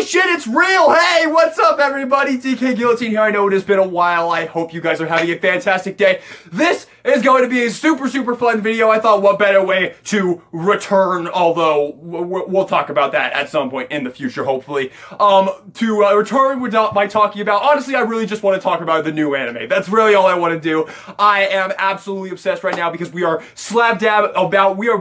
Holy shit, it's real! Hey, what's up, everybody? DK Guillotine here. I know it has been a while. I hope you guys are having a fantastic day. This is going to be a super fun video. I thought, what better way to return, although we'll talk about that at some point in the future, hopefully. Return by talking about, honestly, I really just want to talk about the new anime. That's really all I want to do. I am absolutely obsessed right now because we are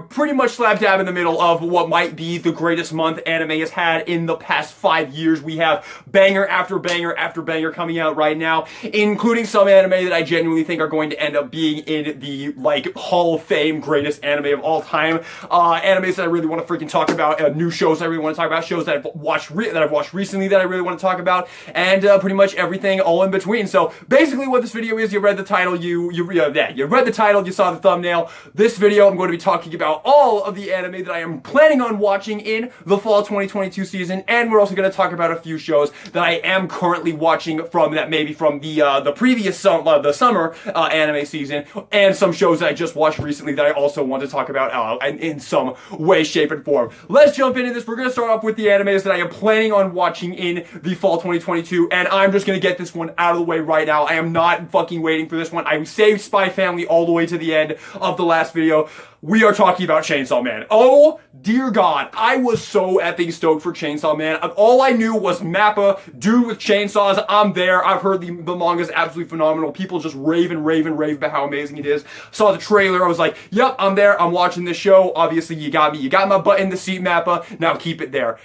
pretty much slap dab in the middle of what might be the greatest month anime has had in the past 5 years. We have banger after banger after banger coming out right now, including some anime that I genuinely think are going to end up being in the, like, Hall of Fame greatest anime of all time. Animes that I really want to freaking talk about, new shows I really want to talk about, shows that I've watched recently that I really want to talk about, and pretty much everything all in between. So basically what this video is, you read the title, you read the title, you saw the thumbnail. This video I'm going to be talking about all of the anime that I am planning on watching in the fall 2022 season, and we're also going to talk about a few shows that I am currently watching from the previous summer anime season, and some shows that I just watched recently that I also want to talk about in some way, shape, and form. Let's jump into this. We're going to start off with the animes that I am planning on watching in the fall 2022, and I'm just going to get this one out of the way right now. I am not fucking waiting for this one. I saved Spy Family all the way to the end of the last video. We are talking about Chainsaw Man. Oh, dear God. I was so effing stoked for Chainsaw Man. All I knew was Mappa, dude with chainsaws. I'm there. I've heard the manga is absolutely phenomenal. People just rave about how amazing it is. Saw the trailer. I was like, yep, I'm there. I'm watching this show. Obviously, you got me. You got my butt in the seat, Mappa. Now keep it there.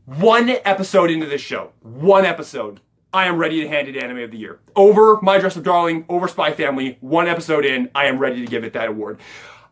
One episode into this show. One episode. I am ready to hand it Anime of the Year. Over My Dress Up Darling, over Spy Family, one episode in, I am ready to give it that award.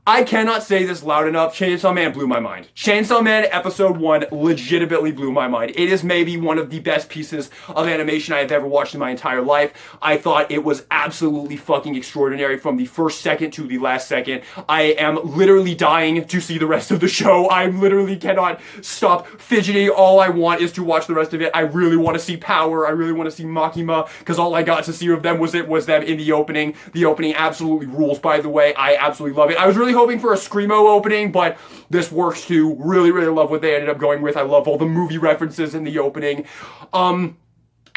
I cannot say this loud enough. Chainsaw Man blew my mind. Chainsaw Man episode 1 legitimately blew my mind. It is maybe one of the best pieces of animation I have ever watched in my entire life. I thought it was absolutely fucking extraordinary from the first second to the last second. I am literally dying to see the rest of the show. I literally cannot stop fidgeting. All I want is to watch the rest of it. I really want to see Power. I really want to see Makima, because all I got to see of them was them in the opening. The opening absolutely rules, by the way. I absolutely love it. I was really hoping for a Screamo opening, but this works too. Really love what they ended up going with. I love all the movie references in the opening. And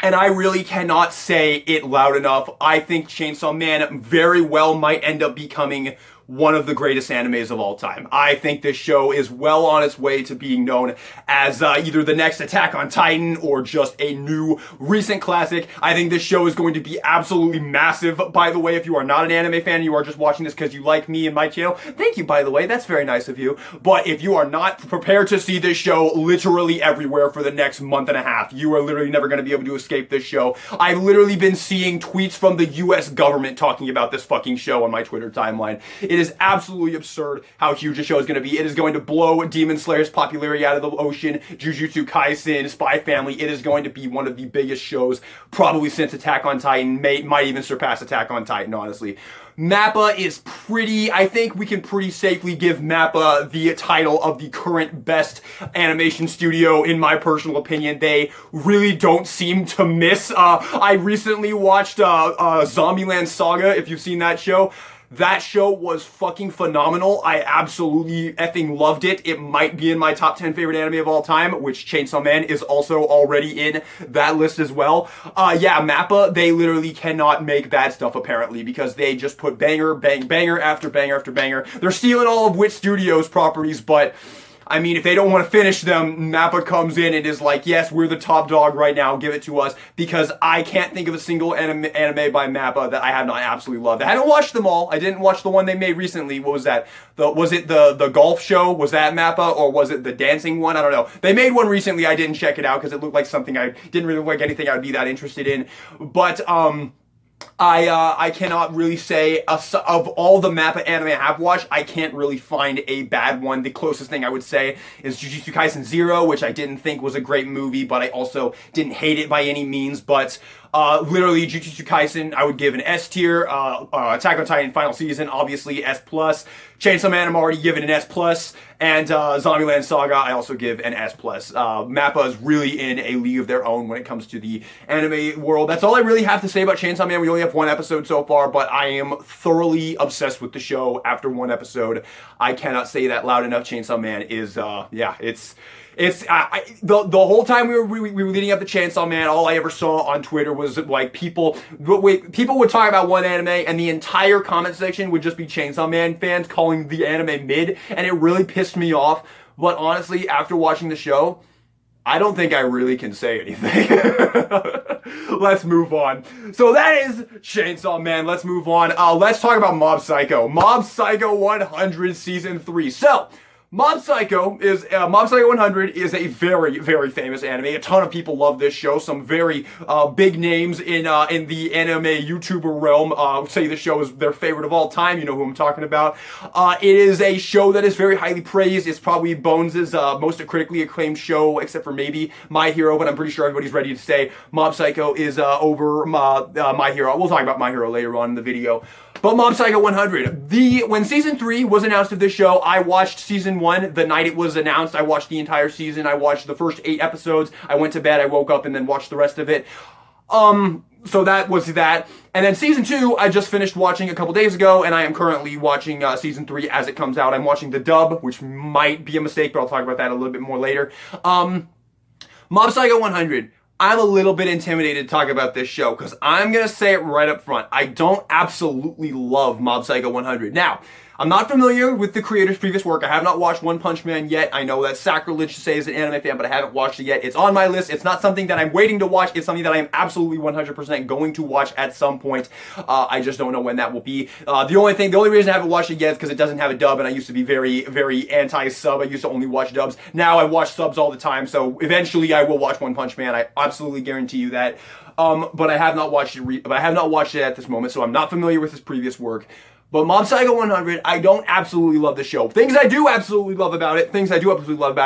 I really cannot say it loud enough. I think Chainsaw Man very well might end up becoming one of the greatest animes of all time. I think this show is well on its way to being known as either the next Attack on Titan or just a new recent classic. I think this show is going to be absolutely massive. By the way, if you are not an anime fan and you are just watching this because you like me and my channel, thank you, by the way. That's very nice of you. But if you are not prepared to see this show literally everywhere for the next month and a half, you are literally never going to be able to escape this show. I've literally been seeing tweets from the US government talking about this fucking show on my Twitter timeline. It is absolutely absurd how huge the show is going to be. It is going to blow Demon Slayer's popularity out of the ocean, Jujutsu Kaisen, Spy Family. It is going to be one of the biggest shows probably since Attack on Titan, might even surpass Attack on Titan, honestly. Mappa is I think we can pretty safely give Mappa the title of the current best animation studio, in my personal opinion. They really don't seem to miss. I recently watched Zombieland Saga, if you've seen that show. That show was fucking phenomenal. I absolutely effing loved it. It might be in my top 10 favorite anime of all time, which Chainsaw Man is also already in that list as well. Yeah, Mappa, they literally cannot make bad stuff apparently, because they just put banger after banger after banger. They're stealing all of Wit Studios properties, but I mean, if they don't want to finish them, Mappa comes in and is like, yes, we're the top dog right now, give it to us, because I can't think of a single anime by Mappa that I have not absolutely loved. I haven't watched them all. I didn't watch the one they made recently. What was that? Was it the golf show? Was that Mappa, or was it the dancing one? I don't know. They made one recently. I didn't check it out because it looked like something I didn't really look like anything I would be that interested in. But, I cannot really say, of all the Mappa anime I have watched, I can't really find a bad one. The closest thing I would say is Jujutsu Kaisen 0, which I didn't think was a great movie, but I also didn't hate it by any means. But literally, Jujutsu Kaisen, I would give an S tier. Attack on Titan final season, obviously S+. Chainsaw Man, I'm already giving an S+. And Zombieland Saga, I also give an S+. Mappa is really in a league of their own when it comes to the anime world. That's all I really have to say about Chainsaw Man. We only up one episode so far, but I am thoroughly obsessed with the show after one episode. I cannot say that loud enough. Chainsaw Man is, yeah, it's the whole time we were leading up to Chainsaw Man, all I ever saw on Twitter was like people would talk about one anime and the entire comment section would just be Chainsaw Man fans calling the anime mid, and it really pissed me off. But honestly, after watching the show, I don't think I really can say anything. Let's move on. So that is Chainsaw Man. Let's move on. Let's talk about Mob Psycho. Mob Psycho 100 Season 3. So, Mob Psycho 100 is a very, very famous anime. A ton of people love this show. Some very big names in the anime YouTuber realm say the show is their favorite of all time. You know who I'm talking about. It is a show that is very highly praised. It's probably Bones' most critically acclaimed show, except for maybe My Hero, but I'm pretty sure everybody's ready to say Mob Psycho is over My Hero. We'll talk about My Hero later on in the video. But Mob Psycho 100. When Season 3 was announced of this show, I watched Season 1 the night it was announced. I watched the entire season. I watched the first 8 episodes. I went to bed, I woke up, and then watched the rest of it. So that was that. And then Season 2, I just finished watching a couple days ago, and I am currently watching Season 3 as it comes out. I'm watching the dub, which might be a mistake, but I'll talk about that a little bit more later. Mob Psycho 100. I'm a little bit intimidated to talk about this show because I'm going to say it right up front. I don't absolutely love Mob Psycho 100. Now, I'm not familiar with the creator's previous work. I have not watched One Punch Man yet. I know that's sacrilege to say as an anime fan, but I haven't watched it yet. It's on my list. It's not something that I'm waiting to watch. It's something that I am absolutely 100% going to watch at some point. I just don't know when that will be. The only reason I haven't watched it yet is because it doesn't have a dub, and I used to be very, very anti-sub. I used to only watch dubs. Now I watch subs all the time, so eventually I will watch One Punch Man. I absolutely guarantee you that. But I have not watched it. I have not watched it at this moment, so I'm not familiar with his previous work. But Mob Psycho 100, I don't absolutely love the show. Things I do absolutely love about it.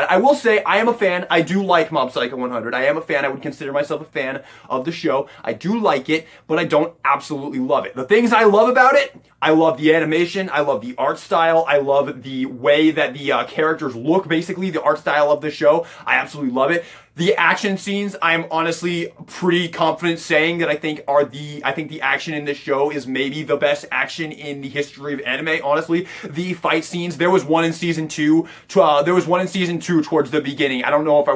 I will say I am a fan. I do like Mob Psycho 100. I am a fan. I would consider myself a fan of the show. I do like it, but I don't absolutely love it. The things I love about it, I love the animation. I love the art style. I love the way that the characters look, basically, the art style of the show. I absolutely love it. The action scenes, I'm honestly pretty confident saying that I think the action in this show is maybe the best action in the history of anime, honestly. The fight scenes, there was one in season 2 towards the beginning. I don't know if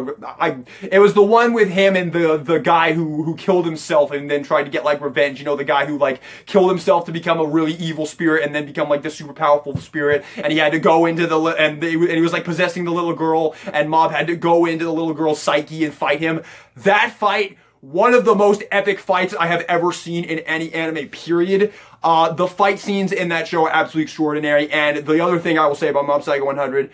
it was the one with him and the guy who killed himself and then tried to get like revenge, you know, the guy who like killed himself to become a really evil spirit and then become like this super powerful spirit, and he had to go into and he was like possessing the little girl, and Mob had to go into the little girl's psyche and fight him. That fight, one of the most epic fights I have ever seen in any anime, period. The fight scenes in that show are absolutely extraordinary. And the other thing I will say about Mob Psycho 100,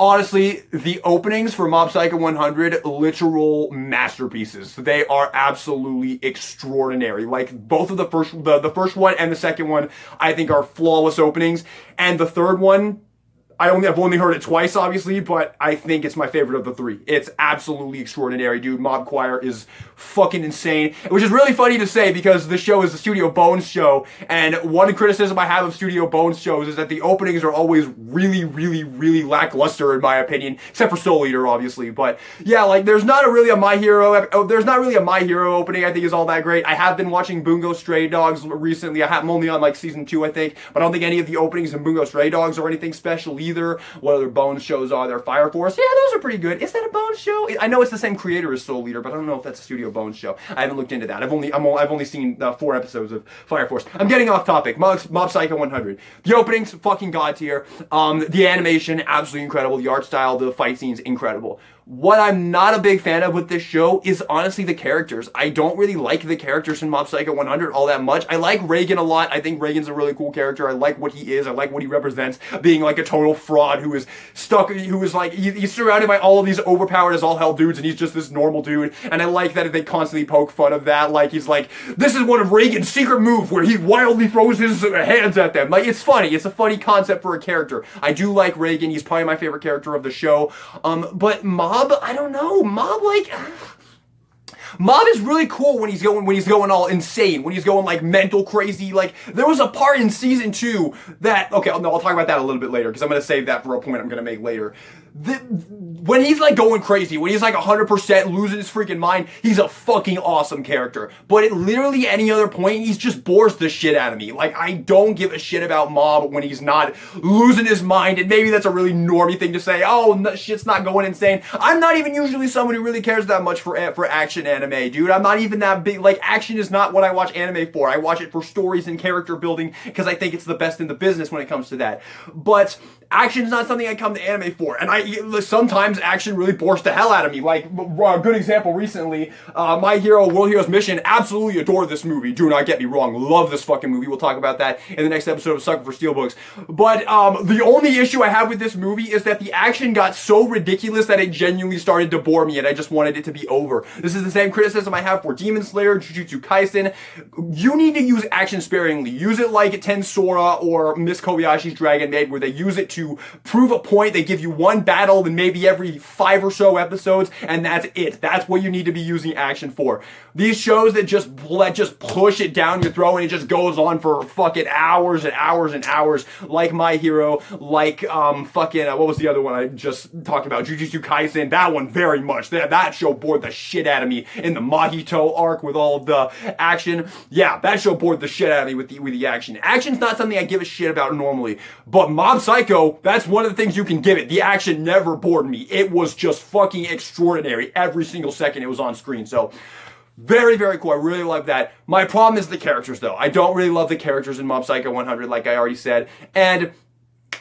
honestly, the openings for Mob Psycho 100, literal masterpieces. They are absolutely extraordinary. Like both of the first one and the second one, I think are flawless openings. And the third one, I've only heard it twice, obviously, but I think it's my favorite of the 3. It's absolutely extraordinary, dude. Mob Choir is fucking insane, which is really funny to say because the show is a Studio Bones show, and one criticism I have of Studio Bones shows is that the openings are always really, really, really lackluster, in my opinion, except for Soul Eater, obviously. But yeah, like there's not really a My Hero opening I think is all that great. I have been watching Bungo Stray Dogs recently. I'm only on like season 2, I think, but I don't think any of the openings in Bungo Stray Dogs are anything special either. What other Bones shows are there? Fire Force. Yeah, those are pretty good. Is that a Bones show? I know it's the same creator as Soul Eater, but I don't know if that's a Studio Bones show. I haven't looked into that. I've only seen 4 episodes of Fire Force. I'm getting off topic. Mob Psycho 100. The openings, fucking god tier. The animation, absolutely incredible. The art style, the fight scenes, incredible. What I'm not a big fan of with this show is honestly the characters. I don't really like the characters in Mob Psycho 100 all that much. I like Reigen a lot. I think Reigen's a really cool character. I like what he is. I like what he represents, being like a total fraud who is stuck, who is like, he's surrounded by all of these overpowered as all hell dudes, and he's just this normal dude. And I like that they constantly poke fun of that. Like, he's like, this is one of Reigen's secret moves where he wildly throws his hands at them. Like, it's funny. It's a funny concept for a character. I do like Reigen. He's probably my favorite character of the show. But Mob, I don't know. Mob is really cool when he's going all insane, when he's going like mental crazy. Like there was a part in season 2 that, okay, I'll talk about that a little bit later because I'm going to save that for a point I'm going to make later. when he's like going crazy, when he's like 100% losing his freaking mind, he's a fucking awesome character. But at literally any other point, he's just bores the shit out of me. Like, I don't give a shit about Mob when he's not losing his mind. And maybe that's a really normie thing to say. Oh, no, shit's not going insane. I'm not even usually someone who really cares that much for action anime, dude. I'm not even that big. Like, action is not what I watch anime for. I watch it for stories and character building because I think it's the best in the business when it comes to that. But action is not something I come to anime for. And sometimes action really bores the hell out of me. Like, a good example recently, My Hero, World Heroes Mission, absolutely adore this movie. Do not get me wrong. Love this fucking movie. We'll talk about that in the next episode of Sucker for Steelbooks. But the only issue I have with this movie is that the action got so ridiculous that it genuinely started to bore me and I just wanted it to be over. This is the same criticism I have for Demon Slayer, Jujutsu Kaisen. You need to use action sparingly. Use it like Tensora or Miss Kobayashi's Dragon Maid, where they use it to prove a point. They give you one battle and maybe every 5 or so episodes, and that's it. That's what you need to be using action for. These shows that just push it down your throat and it just goes on for fucking hours and hours and hours, like My Hero, like what was the other one I just talked about? Jujutsu Kaisen. That one very much. That show bored the shit out of me in the Mahito arc with all of the action. Yeah, that show bored the shit out of me with the action. Action's not something I give a shit about normally, but Mob Psycho, that's one of the things you can give it. The action never bored me. It was just fucking extraordinary every single second it was on screen. So very, very cool. I really love that. My problem is the characters, though. I don't really love the characters in Mob Psycho 100, like I already said. And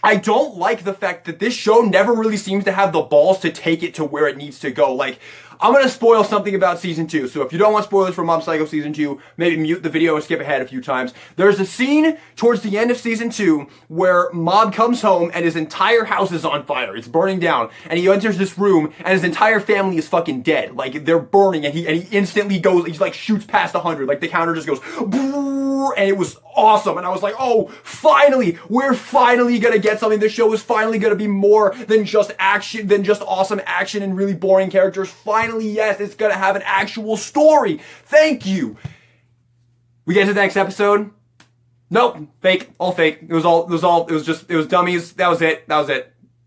I don't like the fact that this show never really seems to have the balls to take it to where it needs to go. Like, I'm going to spoil something about Season 2. So if you don't want spoilers for Mob Psycho Season 2, maybe mute the video and skip ahead a few times. There's a scene towards the end of Season 2 where Mob comes home and his entire house is on fire. It's burning down. And he enters this room and his entire family is fucking dead. Like, they're burning and he instantly goes, he's like shoots past 100. Like, the counter just goes, and it was awesome. And I was like, oh, finally, we're finally going to get something. This show is finally going to be more than just action, than just awesome action and really boring characters. Finally, yes, it's going to have an actual story. Thank you. We get to the next episode. Nope. Fake. All fake. It was dummies. That was it.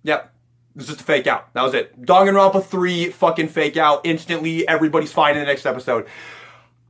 Yep. It was just a fake out. That was it. Danganronpa 3 fucking fake out. Instantly, everybody's fine in the next episode.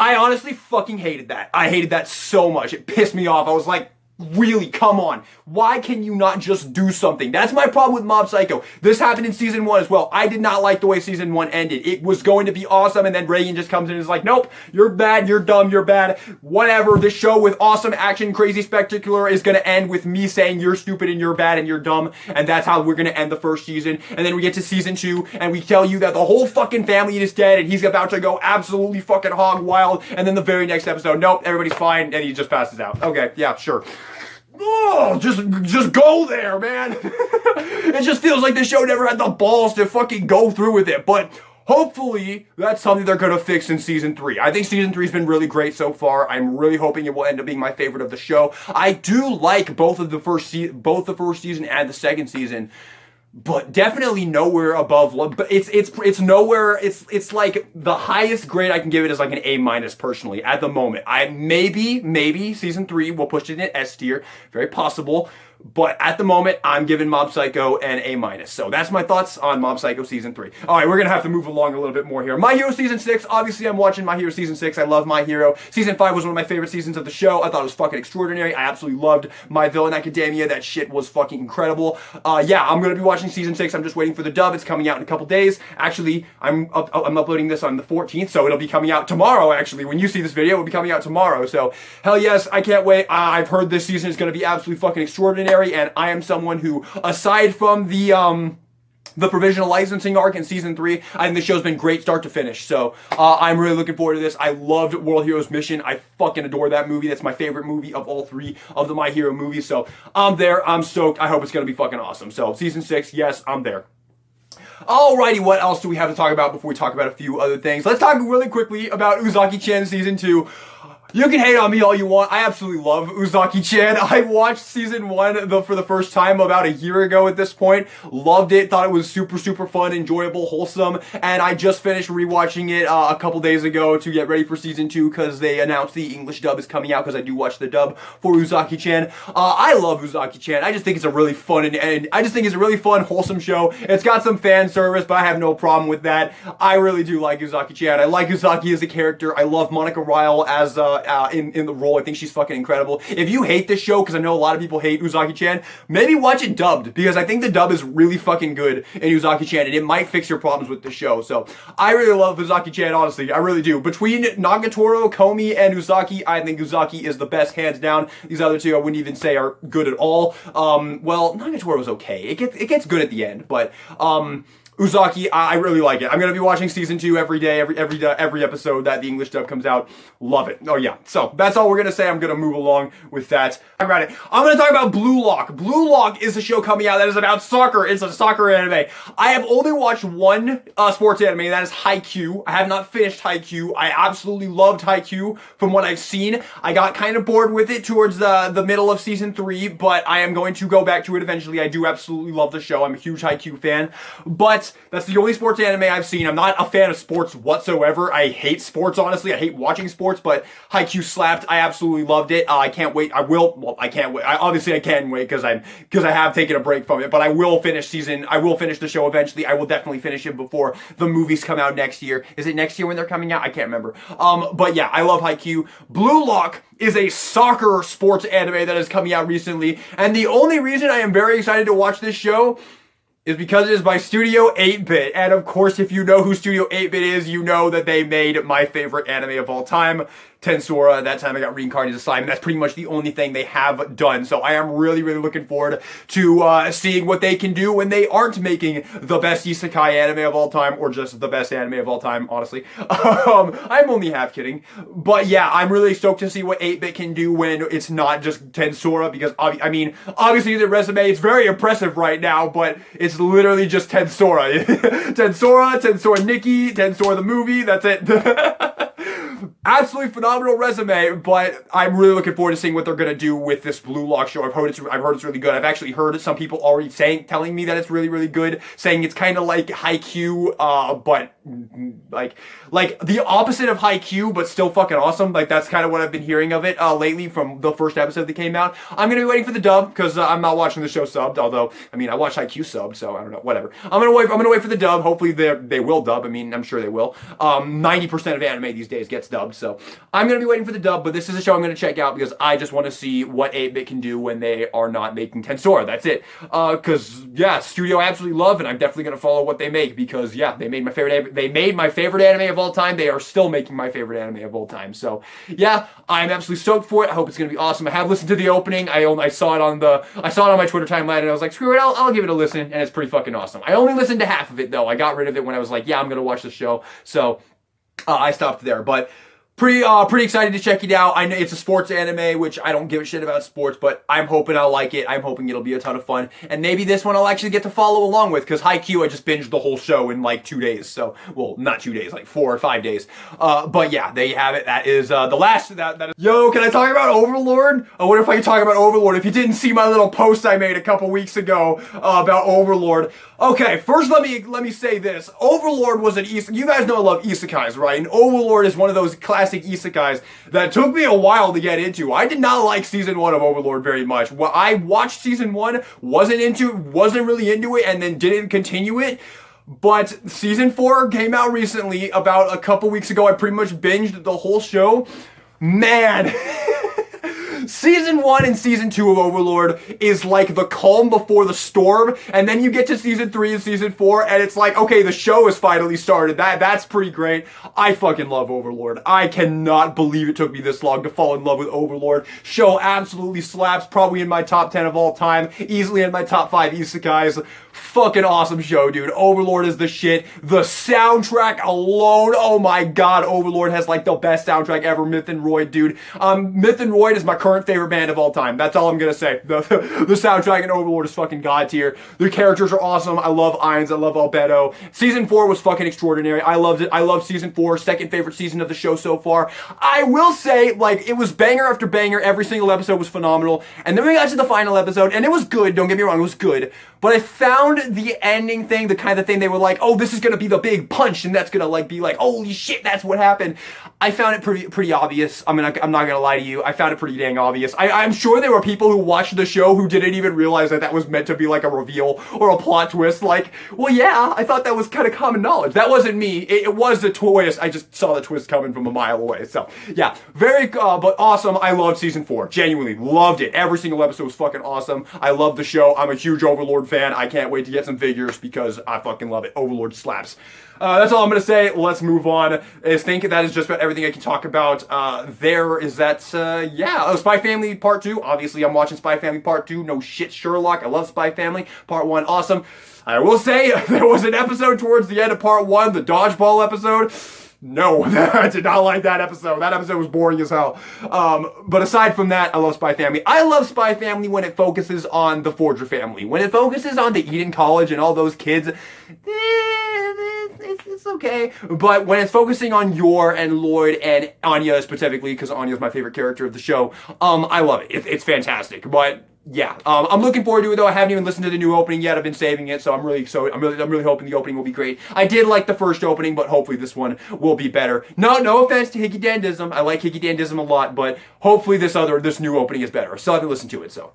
I honestly fucking hated that. I hated that so much. It pissed me off. I was like, really, come on. Why can you not just do something? That's my problem with Mob Psycho. This happened in Season 1 as well. I did not like the way Season 1 ended. It was going to be awesome, and then Reagan just comes in and is like, nope, you're bad, you're dumb, you're bad. Whatever. This show with awesome action, crazy, spectacular is going to end with me saying you're stupid and you're bad and you're dumb, and that's how we're going to end the first season. And then we get to Season 2, and we tell you that the whole fucking family is dead, and he's about to go absolutely fucking hog wild, and then the very next episode, nope, everybody's fine, and he just passes out. Okay, yeah, sure. Oh, just go there, man. It just feels like the show never had the balls to fucking go through with it. But hopefully, that's something they're going to fix in Season 3. I think Season 3 has been really great so far. I'm really hoping it will end up being my favorite of the show. I do like both the first season and the second season. But definitely nowhere above. But it's nowhere. It's like the highest grade I can give it is like an A- personally at the moment. I maybe Season 3 will push it in S tier, very possible. But at the moment, I'm giving Mob Psycho an A-. So that's my thoughts on Mob Psycho Season 3. All right, we're going to have to move along a little bit more here. My Hero Season 6. Obviously, I'm watching My Hero Season 6. I love My Hero. Season 5 was one of my favorite seasons of the show. I thought it was fucking extraordinary. I absolutely loved My Villain Academia. That shit was fucking incredible. Yeah, I'm going to be watching Season 6. I'm just waiting for the dub. It's coming out in a couple days. Actually, I'm uploading this on the 14th, so it'll be coming out tomorrow, actually. When you see this video, it'll be coming out tomorrow. So, hell yes, I can't wait. I've heard this season is going to be absolutely fucking extraordinary, and I am someone who, aside from the provisional licensing arc in Season 3, I think the show's been great start to finish. So I'm really looking forward to this. I loved World Heroes Mission. I fucking adore that movie. That's my favorite movie of all 3 of the My Hero movies. So I'm there. I'm stoked. I hope it's going to be fucking awesome. So Season 6, yes, I'm there. Alrighty, what else do we have to talk about before we talk about a few other things? Let's talk really quickly about Uzaki-chan Season 2. You can hate on me all you want. I absolutely love Uzaki-chan. I watched season 1 for the first time about a year ago at this point. Loved it. Thought it was super, super fun, enjoyable, wholesome. And I just finished rewatching it a couple days ago to get ready for season 2 because they announced the English dub is coming out because I do watch the dub for Uzaki-chan. I love Uzaki-chan. I just think it's a really fun and I just think it's a really fun, wholesome show. It's got some fan service, but I have no problem with that. I really do like Uzaki-chan. I like Uzaki as a character. I love Monica Ryle as in the role. I think she's fucking incredible. If you hate this show, because I know a lot of people hate Uzaki-chan, maybe watch it dubbed, because I think the dub is really fucking good in Uzaki-chan, and it might fix your problems with the show. So I really love Uzaki-chan, honestly. I really do. Between Nagatoro, Komi, and Uzaki, I think Uzaki is the best, hands down. These other two I wouldn't even say are good at all. Well, Nagatoro was okay. It gets good at the end, but Uzaki, I really like it. I'm gonna be watching season 2 every day, every episode that the English dub comes out. Love it. Oh yeah. So that's all we're gonna say. I'm gonna move along with that. I'm gonna talk about Blue Lock. Blue Lock is a show coming out that is about soccer. It's a soccer anime. I have only watched one sports anime, and that is Haikyuu. I have not finished Haikyuu. I absolutely loved Haikyuu from what I've seen. I got kind of bored with it towards the middle of season 3, but I am going to go back to it eventually. I do absolutely love the show. I'm a huge Haikyuu fan, but that's the only sports anime I've seen. I'm not a fan of sports whatsoever. I hate sports, honestly. I hate watching sports, but Haikyuu slapped. I absolutely loved it. I can't wait. I can't wait. Obviously I can wait because I have taken a break from it, but I will finish the show eventually. I will definitely finish it before the movies come out next year. Is it next year when they're coming out? I can't remember. But yeah, I love Haikyuu. Blue Lock is a soccer sports anime that is coming out recently, and the only reason I am very excited to watch this show is because it is by Studio 8-Bit. And of course, if you know who Studio 8-Bit is, you know that they made my favorite anime of all time, Tensora. That time I got reincarnated as slime. That's pretty much the only thing they have done. So I am really, really looking forward to seeing what they can do when they aren't making the best isekai anime of all time, or just the best anime of all time, honestly. I'm only half kidding. But yeah, I'm really stoked to see what 8-Bit can do when it's not just Tensora, because I mean, obviously the resume is very impressive right now, but it's literally just Tensora. Tensora Nikki, Tensora the movie, that's it. Absolutely phenomenal resume, but I'm really looking forward to seeing what they're gonna do with this Blue Lock show. I've heard it's really good. I've actually heard some people already telling me that it's really, really good, saying it's kind of like Haikyuu, but like the opposite of Haikyuu, but still fucking awesome. Like that's kind of what I've been hearing of it lately from the first episode that came out. I'm gonna be waiting for the dub because I'm not watching the show subbed. Although I mean I watched Haikyuu subbed, so I don't know. Whatever. I'm gonna wait for the dub. Hopefully they will dub. I mean I'm sure they will. 90% of anime these days gets dubbed, so I'm gonna be waiting for the dub. But this is a show I'm gonna check out because I just want to see what 8-Bit can do when they are not making Tensora. That's it. Because yeah, studio I absolutely love, and I'm definitely gonna follow what they make because yeah, they made my favorite anime of all time. They are still making my favorite anime of all time. So yeah, I'm absolutely stoked for it. I hope it's gonna be awesome. I have listened to the opening. I saw it on my Twitter timeline, and I was like, screw it, I'll give it a listen, and it's pretty fucking awesome. I only listened to half of it though. I got rid of it when I was like, yeah, I'm gonna watch the show. So I stopped there, but pretty excited to check it out. I know it's a sports anime, which I don't give a shit about sports, but I'm hoping I'll like it. I'm hoping it'll be a ton of fun. And maybe this one I'll actually get to follow along with, because Haikyuu, I just binged the whole show in like 2 days. So, well, not 2 days, like 4 or 5 days. But yeah, there you have it. That is the last of that is. Yo, can I talk about Overlord? I wonder if I can talk about Overlord. If you didn't see my little post I made a couple weeks ago about Overlord. Okay, first let me say this. Overlord was an isekai. You guys know I love isekais, right? And Overlord is one of those classic isekais that took me a while to get into. I did not like season 1 of Overlord very much. Well, I watched season 1, wasn't really into it, and then didn't continue it. But season 4 came out recently, about a couple weeks ago. I pretty much binged the whole show. Man. Season 1 and Season 2 of Overlord is like the calm before the storm, and then you get to Season 3 and Season 4, and it's like, okay, the show has finally started. That's pretty great. I fucking love Overlord. I cannot believe it took me this long to fall in love with Overlord. Show absolutely slaps, probably in my top 10 of all time, easily in my top 5 isekais. fucking awesome show, dude. Overlord is the shit. The soundtrack alone, oh my god, Overlord has like the best soundtrack ever. Myth and Royd, dude. Myth and Royd is my current favorite band of all time. That's all I'm gonna say. The soundtrack in Overlord is fucking god tier. The characters are awesome. I love Ainz. I love Albedo. Season 4 was fucking extraordinary. I loved it. I loved season 4. Second favorite season of the show so far. I will say, like, it was banger after banger. Every single episode was phenomenal. And then we got to the final episode, and it was good. Don't get me wrong, it was good. But I found the ending thing, the kind of thing they were like, oh, this is gonna be the big punch, and that's gonna like be like, holy shit, that's what happened. I found it pretty obvious. I'm not gonna lie to you. I found it pretty dang obvious. I'm sure there were people who watched the show who didn't even realize that was meant to be like a reveal or a plot twist. Like, well, yeah, I thought that was kind of common knowledge. That wasn't me. It was the twist. I just saw the twist coming from a mile away. So yeah, very but awesome. I loved season 4. Genuinely loved it. Every single episode was fucking awesome. I love the show. I'm a huge Overlord fan. I can't wait to get some figures because I fucking love it. Overlord slaps. That's all I'm going to say. Let's move on. I think that is just about everything I can talk about. Spy Family Part 2. Obviously, I'm watching Spy Family Part 2. No shit, Sherlock. I love Spy Family. Part 1, awesome. I will say, there was an episode towards the end of Part 1, the dodgeball episode. No, I did not like that episode. That episode was boring as hell. But aside from that, I love Spy Family. I love Spy Family when it focuses on the Forger family. When it focuses on the Eden College and all those kids, it's okay. But when it's focusing on Yor and Lloyd and Anya specifically, because Anya's my favorite character of the show, I love it. It's fantastic. But yeah, I'm looking forward to it though. I haven't even listened to the new opening yet. I've been saving it, so I'm really hoping the opening will be great. I did like the first opening, but hopefully this one will be better. No offense to Hickey Dandism. I like Hickey Dandism a lot, but hopefully this new opening is better. I still haven't listened to it, so.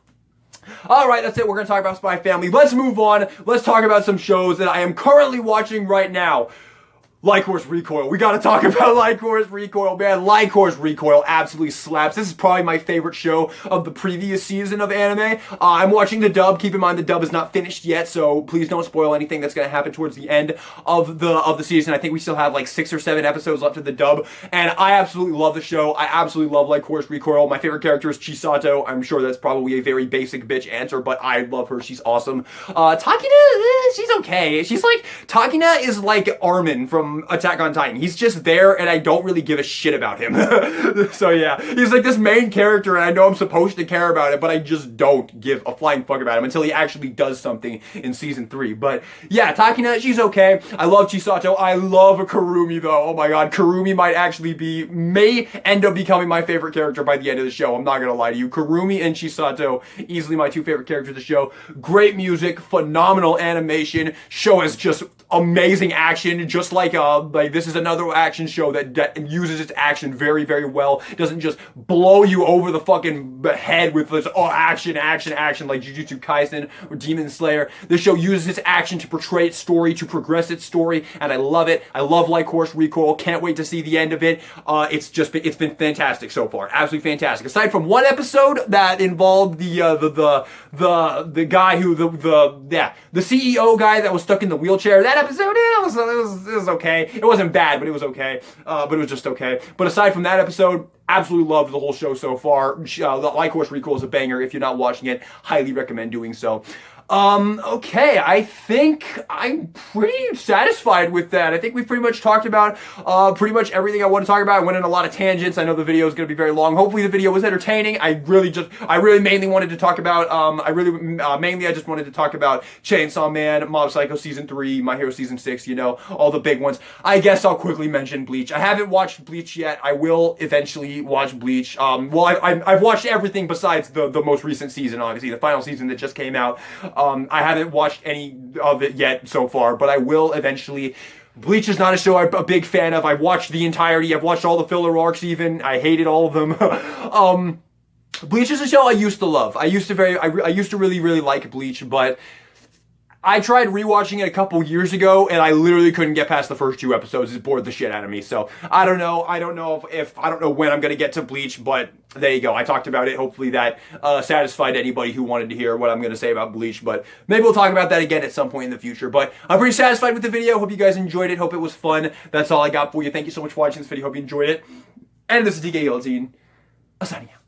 Alright, that's it. We're going to talk about Spy Family. Let's move on. Let's talk about some shows that I am currently watching right now. Light Course Recoil. We gotta talk about Light Course Recoil, man. Light Course Recoil absolutely slaps. This is probably my favorite show of the previous season of anime. I'm watching the dub. Keep in mind the dub is not finished yet, so please don't spoil anything that's gonna happen towards the end of the season. I think we still have like 6 or 7 episodes left of the dub, and I absolutely love the show. I absolutely love Light Course Recoil. My favorite character is Chisato. I'm sure that's probably a very basic bitch answer, but I love her. She's awesome. Takina, she's okay. Takina is like Armin from Attack on Titan. He's just there and I don't really give a shit about him. So yeah, he's like this main character and I know I'm supposed to care about it, but I just don't give a flying fuck about him until he actually does something in season 3. But yeah, Takina, she's okay. I love Chisato. I love Kurumi though. Oh my god, Kurumi may end up becoming my favorite character by the end of the show. I'm not gonna lie to you. Kurumi and Chisato, easily my 2 favorite characters of the show. Great music, phenomenal animation. Show is just amazing action, just like this is another action show that uses its action very, very well. It doesn't just blow you over the fucking head with this action like Jujutsu Kaisen or Demon Slayer. This show uses its action to portray its story, to progress its story, and I love it. I love Light Course Recoil. Can't wait to see the end of it. It's been fantastic so far. Absolutely fantastic. Aside from one episode that involved the guy who the CEO guy that was stuck in the wheelchair. That episode, it was okay. It wasn't bad, but it was okay. But it was just okay. But aside from that episode, absolutely loved the whole show so far. Light Course Recoil is a banger. If you're not watching it, highly recommend doing so. Okay, I think I'm pretty satisfied with that. I think we've pretty much talked about pretty much everything I want to talk about. I went in a lot of tangents. I know the video is going to be very long. Hopefully the video was entertaining. I really mainly wanted to talk about, I just wanted to talk about Chainsaw Man, Mob Psycho Season 3, My Hero Season 6, you know, all the big ones. I guess I'll quickly mention Bleach. I haven't watched Bleach yet. I will eventually watch Bleach. I've watched everything besides the most recent season, obviously, the final season that just came out. I haven't watched any of it yet so far, but I will eventually. Bleach is not a show I'm a big fan of. I've watched the entirety. I've watched all the filler arcs even. I hated all of them. Bleach is a show I used to love. I used to really, really like Bleach, but I tried rewatching it a couple years ago, and I literally couldn't get past the first 2 episodes. It bored the shit out of me. So I don't know. I don't know when I'm gonna get to Bleach, but there you go. I talked about it. Hopefully that satisfied anybody who wanted to hear what I'm gonna say about Bleach. But maybe we'll talk about that again at some point in the future. But I'm pretty satisfied with the video. Hope you guys enjoyed it. Hope it was fun. That's all I got for you. Thank you so much for watching this video. Hope you enjoyed it. And this is DK Guillotine. Signing out.